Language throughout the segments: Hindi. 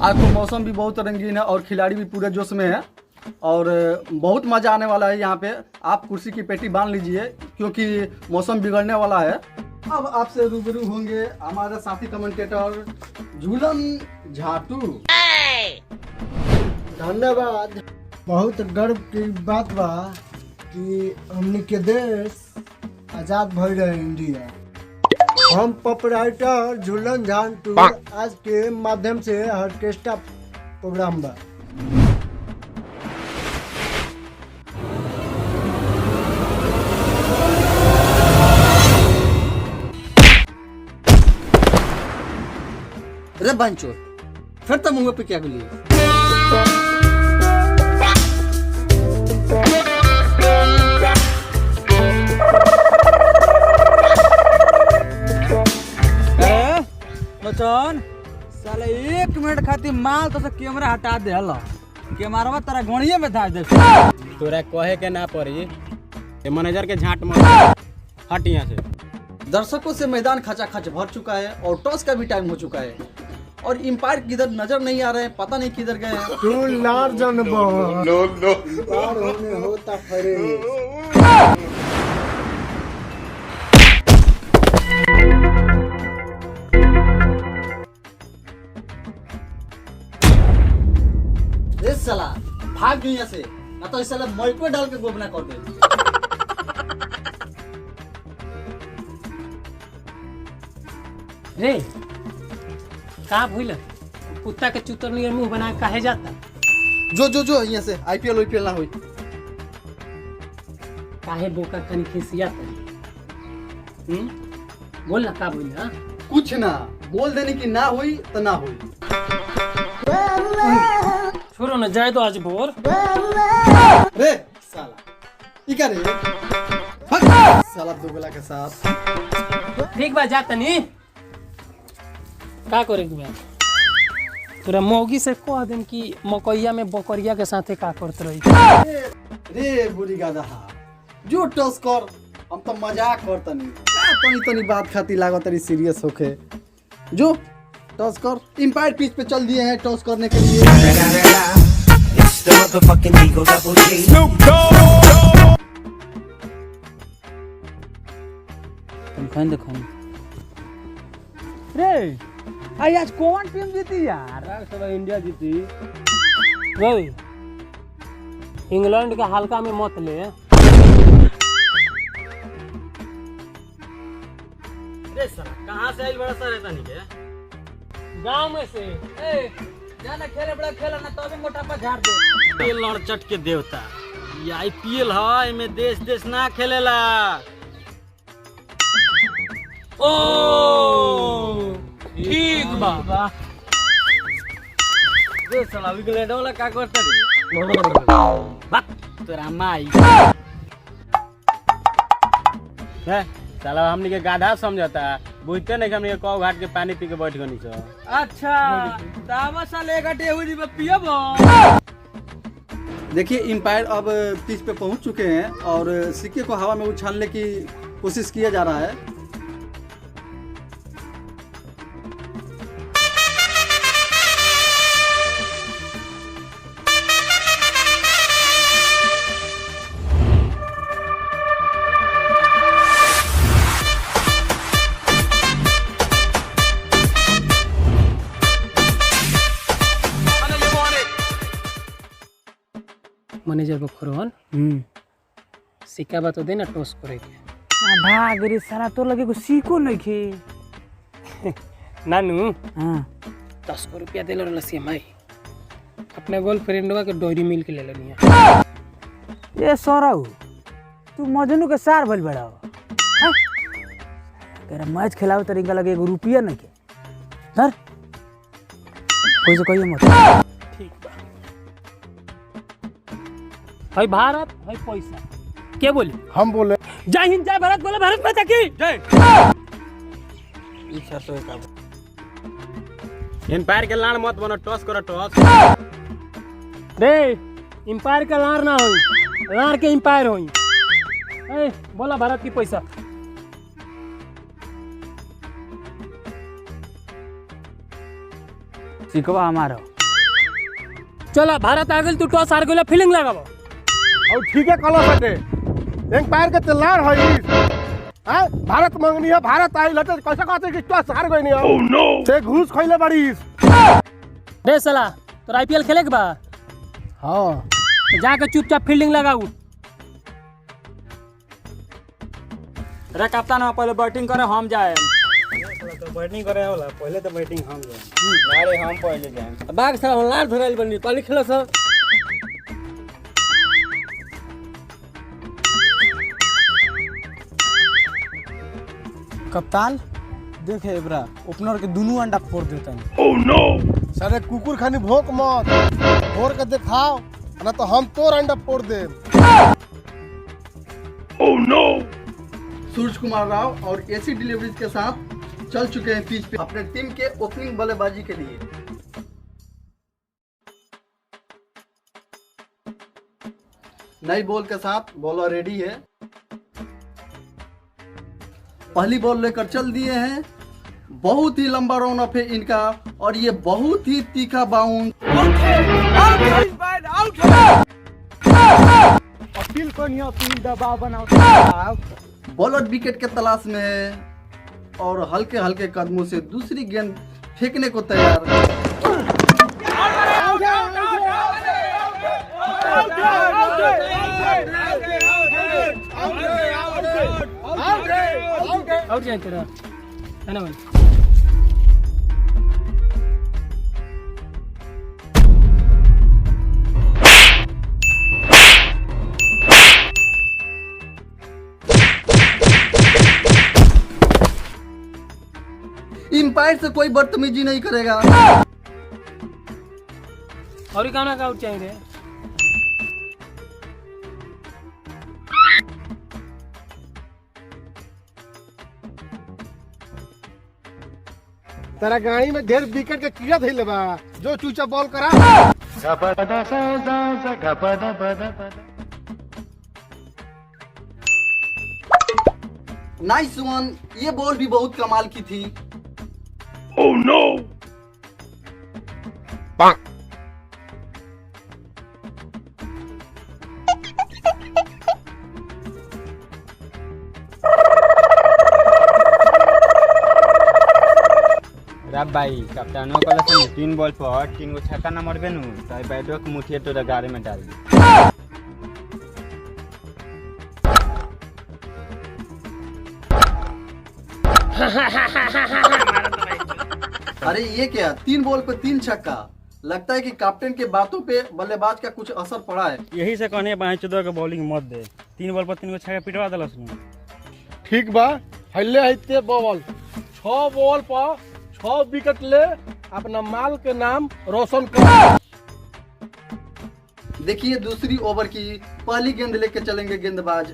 आज तो मौसम भी बहुत रंगीन है और खिलाड़ी भी पूरे जोश में है और बहुत मज़ा आने वाला है यहाँ पे। आप कुर्सी की पेटी बांध लीजिए क्योंकि मौसम बिगड़ने वाला है। अब आपसे रूबरू होंगे हमारे साथी कमेंटेटर झूलन झाटू। धन्यवाद। बहुत गर्व की बात बा कि हमनी के देश आजाद भई रहे इंडिया। हम प्रोपराइटर झूलन झाटू आज के माध्यम से ऑर्केस्ट्रा प्रोग्राम बा। अरे बंचो फिर तो मुंह पे क्या बोली। बचन साले 1 मिनट खातिर माल तो से कैमरा हटा दे हला कैमरावा तेरा गणिये में धार दे। तोरा कहे के ना पड़ी ये मैनेजर के झांट मार हट यहाँ से। दर्शकों से मैदान खचाखच भर चुका है और टॉस का भी टाइम हो चुका है और एम्पायर किधर नजर नहीं आ रहे हैं, पता नहीं किधर गए हैं। तू लार जनबो पार होने होता फरे। रे साला भाग जो यहाँ से, ना तो इस साला मलको डाल के गोबना कर दे। रे का भइल कुत्ता के चुतर नियर मुंह बना के काहे जाता? जो यहाँ से आईपीएल ना हुई। काहे बोका तनी खिसिया तनी बोल ना का बोल हां कुछ ना बोल देने की ना हुई तो ना हुई। छोड़ो ना जाए तो आज भोर। रे साला इका रे भाग साला दोगला के साथ। ठीक बा जा तनी का करे के तोरा मौगी से कह देम कि मकैया में बकरिया के साथे का करत रही। रे बुरी गादा जो टॉस कर, हम तो मजाक करतनी तनी बात खातिर लागत तनी सीरियस होके। जो टॉस कर, एम्पायर पिच पे चल दिए हैं टॉस करने के लिए। तुम खान देखो रे आज कौन टीम जीती यार? सब इंडिया जीती। रे इंग्लैंड के हल्का में मत ले। अरे सर कहाँ से आई बड़ा सर रहता नहीं के? गांव में से ए जाना खेले बड़ा खेला ना तो भी मोटापा झाड़ दे। ये लड़ चट के देवता ये आईपीएल है, इनमें देश ना खेलेला। ओ ठीक बा। रे साला इंग्लैंड वाला का करता रे? बात तोरा माई है साला हमनी के गाधा समझता बुझते नहीं कि हमनी के कौ घाट के पानी पी के बैठ गनी छ। अच्छा दावा साले गटे हुई जी पियबो। देखिए एम्पायर अब पिच पे पहुंच चुके हैं और सिक्के को हवा में उछालने की कोशिश किया जा रहा है। मैनेजर बखरोहन सिक्का बा तो देना टॉस करे के। भाग रे साला तो लगे को सीको नहीं खे नानू हां 10 रुपया देले रहल सी माई अपने गर्लफ्रेंडवा के डोरी मिल के ले लेनी। ये सोराऊ तू मजनू के सार भइल बड़ा हां तेरा मैच खिलाओ तरीका लगे 1 रुपया नहीं के धर कोई से कहिए मत। ठीक बा भाई भारत भाई पैसा के बोले? हम बोले जय हिंद जय भारत बोले भारत माता की जय। इच्छा तो का एम्पायर के लाड़ मत बनो, टॉस करो टॉस। रे एम्पायर का लाड़ ना होई, लाड़ के एम्पायर होई। ए बोला भारत की पैसा। सिकवा हमारा चला भारत आ गेल तू टॉस हार गेल फीलिंग लगाबो और ठीक है कलो बटे एम्पायर के तलार है हां भारत मंगनी है भारत आई लटे कैसे कहते कि टॉस हार गई नहीं ओह नो से घूस खइले बड़ी रे साला तो आईपीएल खेले के बा हां तो जाके चुपचाप फील्डिंग लगाऊ अरे कप्तान पहले बैटिंग करे हम जाए तो बैटिंग करे वाला पहले तो बैटिंग हम जाए अरे हम पहले जाए बाग साला लार धरल बनी पानी खेलो सर कप्तान देखे एबरा ओपनर के दोनों अंडा फोड़ देता है। ओह नो सारे कुकुर खानी भोक मत फोड़ के दिखाओ ना तो हम तोर अंडा फोड़ दे ओह नो सूरज कुमार राव और एसी डिलीवरीज के साथ चल चुके हैं पिच पे अपने टीम के ओपनिंग बल्लेबाजी के लिए। नई बॉल के साथ बॉलर रेडी है। पहली बॉल लेकर चल दिए हैं। बहुत ही लंबा रन अप है इनका और ये बहुत ही तीखा बाउंड। अपील करनी अपील दबाव बनाओ बॉलर विकेट के तलाश में है और हल्के हल्के कदमों से दूसरी गेंद फेंकने को तैयार। आउट जाए तेरा है ना भाई इंपायर से कोई बदतमीजी नहीं करेगा। और ही कहना का आउट चाहिए तेरा गाड़ी में ढेर विकेट के कीड़ा धइले बा जो चूचा बॉल करा नाइस वन। ये बॉल भी बहुत कमाल की थी। ओह नो राब भाई कप्तानों कल से 3 बॉल पर 3 गो छक्का ना मरबे नु तो बैटो के मुठिए तो गाड़ी में डाल दी। अरे ये क्या 3 बॉल पे 3 छक्का। लगता है कि कैप्टन के बातों पे बल्लेबाज का कुछ असर पड़ा है। यही से कहने बाई चौदह के बॉलिंग मत दे 3 बॉल पर 3 गो छक्का पिटवा देलस नु ठीक बा हल्ले हइते बॉल 6 बॉल पर 6 विकेट ले अपना माल के नाम रोशन कर। देखिए दूसरी ओवर की पहली गेंद लेके चलेंगे गेंदबाज।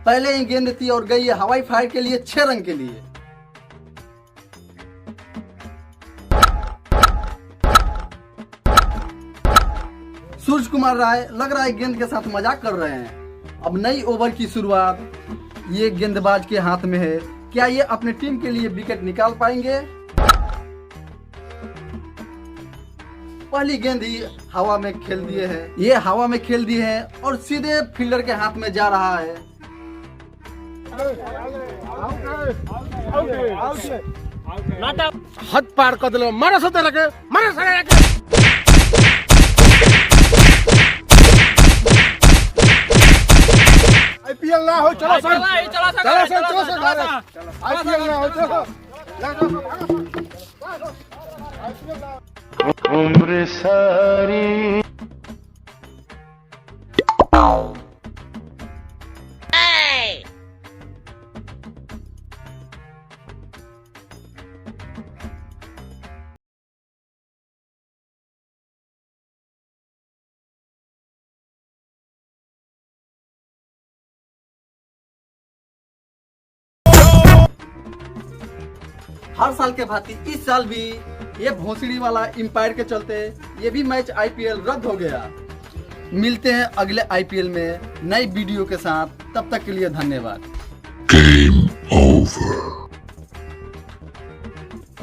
पहले ही गेंद थी और गई है हवाई फायर के लिए 6 रन के लिए। सूरज कुमार राय लग रहा है गेंद के साथ मजाक कर रहे हैं। अब नई ओवर की शुरुआत ये गेंदबाज के हाथ में है। क्या ये अपने टीम के लिए विकेट निकाल पाएंगे? पहली गेंद ही हवा में खेल दिए हैं। ये हवा में खेल दिए हैं और सीधे फील्डर के हाथ में जा रहा है। हद पार कर दिलो मारा सते लगे मारा सते लगे आईपीएल ना हो चलो सर चलो सर आईपीएल ना हो चलो उम्र सारी हर साल के भांति इस साल भी ये भोसड़ी वाला एम्पायर के चलते ये भी मैच आईपीएल रद्द हो गया। मिलते हैं अगले आईपीएल में नई वीडियो के साथ। तब तक के लिए धन्यवाद।